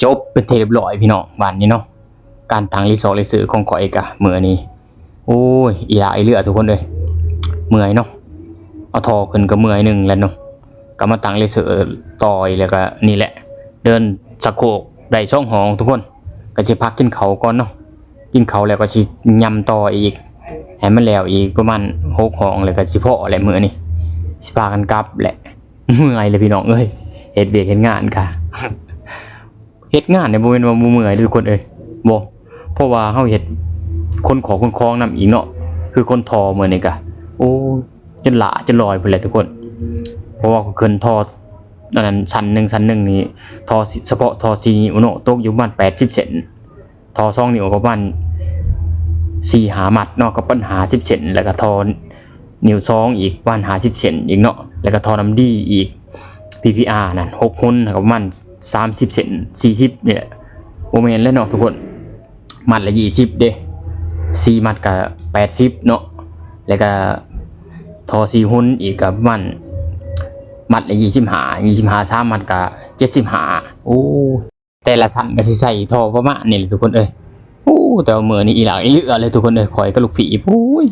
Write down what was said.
จบเป็นเทเรียบร้อยพี่น้องวันนี้เนาะการตั้งรีสอร์ทรีสอร์ทของข่อยกะมื้อนี้โอ้ยอีหลาอีเหลือทุกคนเลยเมื่อยเนาะเอาทอขึ้นก็เมื่อยนึงแล้วเนาะก็มาตั้งรีสอร์ทต่อยแล้วก็นี่แหละเดินสะโคกได้ช่องห้องทุกคนก็สิพักกินข้าวก่อนเนาะกินข้าวแล้วก็สิยำต่ออีกให้มันแล้วอีกประมาณ6ห้องแล้วก็สิพอแหละมื้อนี้สิพากันกลับแหละเมื่อยเลยพี่น้องเอ้ยเฮ็ดเวียกเฮ็ดงานค่ะ เฮ็ดงานเนี่ยบ่แม่นว่าบ่เมื่อยทุกคนเอ้ยบ่เพราะว่าเฮาเฮ็ดคนขอคนคล้องนำอีกเนาะคือคนทอมื้อนี้ก็โอ้จนหลาจนลอยพุ่นแหละทุกคนเพราะว่าเพิ่นทออันนั้นชั้นหนึงนี่ทอเฉพาะทอ4นิ้วเนาะตกอยู่ประมาณ80เซนทอ2นิ้วประมาณ4-5มัดเนาะก็ปัญหา10เซนแล้วก็ทอนิ้ว2อีกประมาณ50เซนอีกเนาะแล้วก็ทอน้ำดีอีก PPR นั่น6หุ่นก็ประมาณ30เซน40นี่แหละบ่แม่นแล้วเนาะทุกคนมัดละ20เด้4มัดก็80เนาะแล้วก็ทอ4หุ่นอีกก็ประมาณมัดละ25 3มัดก็75โอ้แต่ละชั้นก็สิใส่ทอประมาณนี่แหละทุกคนเอ้ยโอ้แต่ว่ามื้อนี้อีหลาอีเหลือเลยทุกคนเอ้ยข่อยกับลูกพี่โอ้ย